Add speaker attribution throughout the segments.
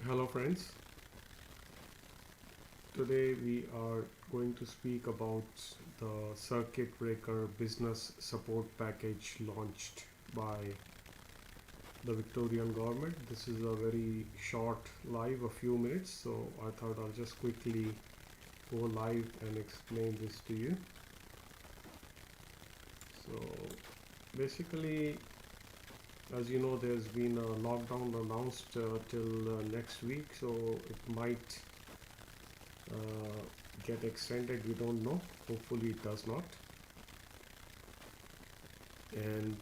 Speaker 1: Hello friends, today we are going to speak about the circuit breaker business support package launched by the Victorian government. This is a very short live, a few minutes, so I thought I'll just quickly go live and explain this to you. So basically, as you know, there's been a lockdown announced till next week, so it might get extended. We don't know, hopefully it does not. And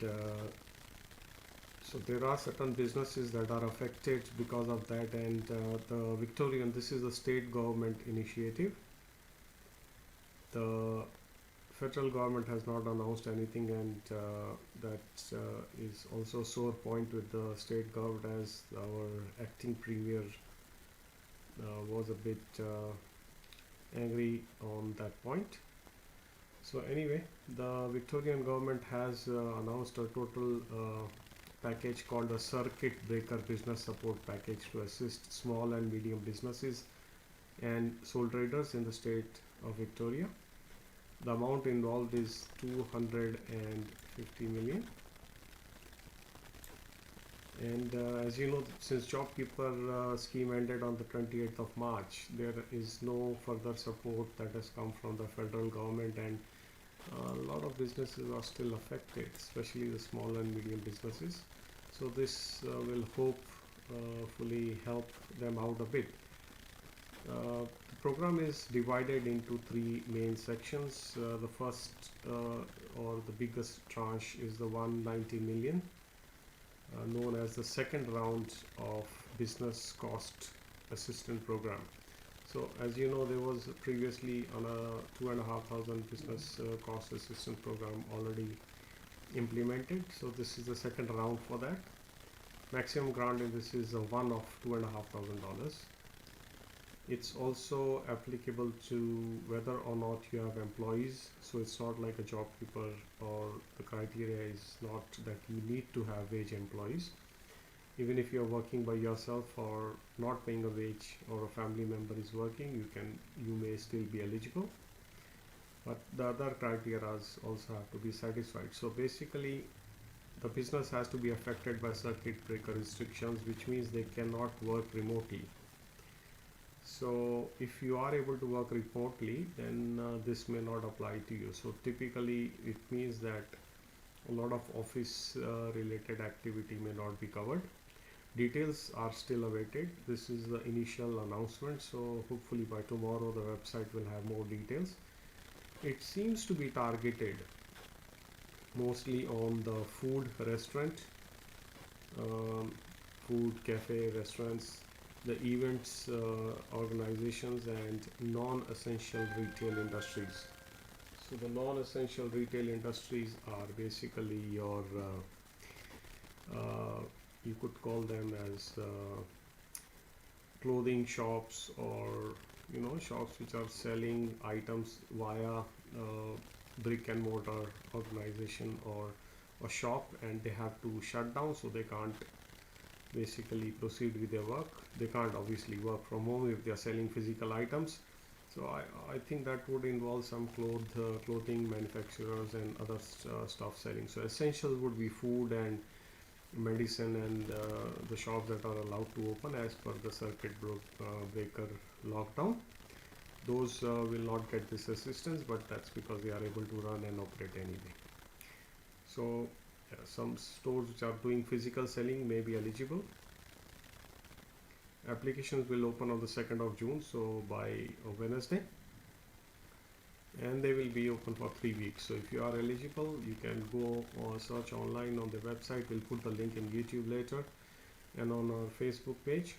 Speaker 1: so there are certain businesses that are affected because of that, and the Victorian, this is a state government initiative. The federal government has not announced anything, and that is also a sore point with the state government, as our acting premier was a bit angry on that point. So anyway, the Victorian government has announced a total package called a circuit breaker business support package to assist small and medium businesses and sole traders in the state of Victoria. The amount involved is 250 million. And as you know, since JobKeeper scheme ended on the 28th of March, there is no further support that has come from the federal government, and a lot of businesses are still affected, especially the small and medium businesses. So this will hopefully help them out a bit. The program is divided into three main sections. The first or the biggest tranche is the 190 million, known as the second round of business cost assistance program. So as you know, there was previously on a 2,500 business cost assistance program already implemented. So this is the second round for that. Maximum grant in this is one of $2,500. It's also applicable to whether or not you have employees. So it's not like a job keeper, or the criteria is not that you need to have wage employees. Even if you're working by yourself or not paying a wage, or a family member is working, you may still be eligible. But the other criteria also have to be satisfied. So basically, the business has to be affected by circuit breaker restrictions, which means they cannot work remotely. So if you are able to work remotely, then this may not apply to you. So typically it means that a lot of office related activity may not be covered. Details are still awaited. This is the initial announcement, so hopefully by tomorrow the website will have more details. It seems to be targeted mostly on the food restaurant, food cafe restaurants, the events organizations, and non-essential retail industries. So the non-essential retail industries are basically your you could call them as clothing shops, or shops which are selling items via brick and mortar organization or a shop, and they have to shut down, so they can't basically proceed with their work. They can't obviously work from home if they are selling physical items. So I think that would involve some clothing manufacturers and other stuff selling. So essentials would be food and medicine, and the shops that are allowed to open as per the circuit breaker lockdown. Those will not get this assistance, but that's because they are able to run and operate anyway. So some stores which are doing physical selling may be eligible. Applications will open on the 2nd of June, so by Wednesday, and they will be open for 3 weeks. So if you are eligible, you can go or search online on the website. We'll put the link in YouTube later and on our Facebook page,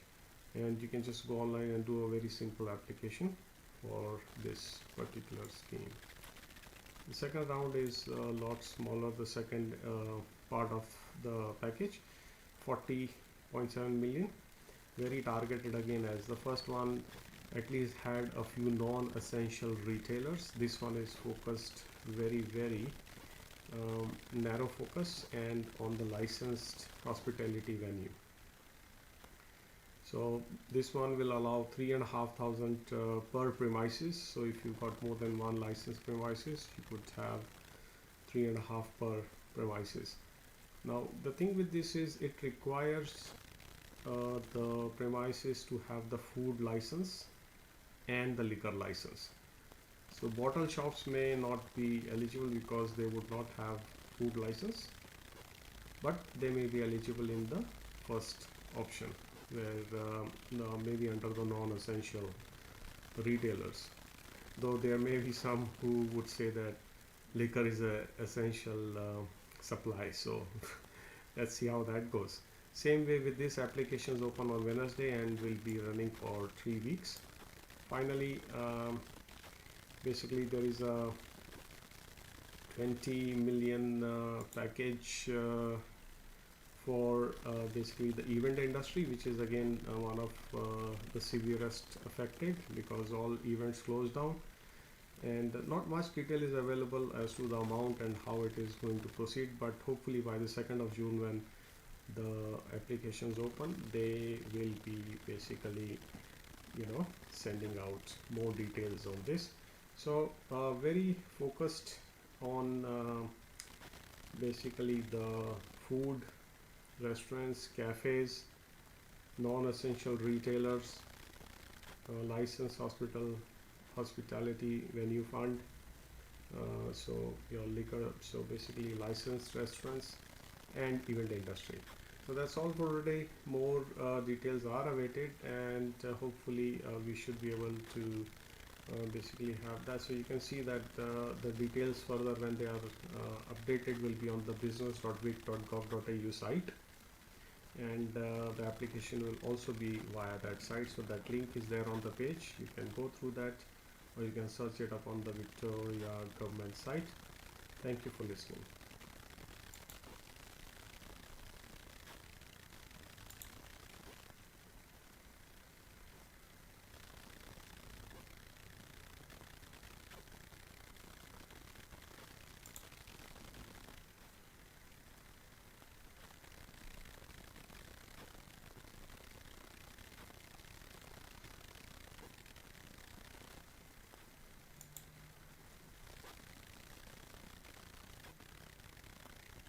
Speaker 1: and you can just go online and do a very simple application for this particular scheme. The second round is a lot smaller. The second part of the package, 40.7 million, very targeted again, as the first one at least had a few non-essential retailers. This one is focused very narrow focus and on the licensed hospitality venue. So this one will allow 3,500 per premises. So if you got more than one licensed premises, you could have 3.5 per premises. Now the thing with this is it requires the premises to have the food license and the liquor license. So bottle shops may not be eligible because they would not have food license, but they may be eligible in the first option, where maybe under the non-essential retailers. Though there may be some who would say that liquor is a essential supply. So let's see how that goes. Same way with this, applications open on Wednesday and will be running for 3 weeks. Finally, basically there is a 20 million package for basically the event industry, which is again one of the severest affected because all events closed down, and not much detail is available as to the amount and how it is going to proceed, but hopefully by the 2nd of June, when the applications open, they will be basically sending out more details on this. So very focused on basically the food, restaurants, cafes, non-essential retailers, licensed hospitality venue fund, so your liquor, so basically licensed restaurants and event industry. So that's all for today. More details are awaited, and hopefully we should be able to basically have that. So you can see that the details further when they are updated will be on the business.vic.gov.au site, and the application will also be via that site. So that link is there on the page. You can go through that, or you can search it up on the Victoria government site. Thank you for listening.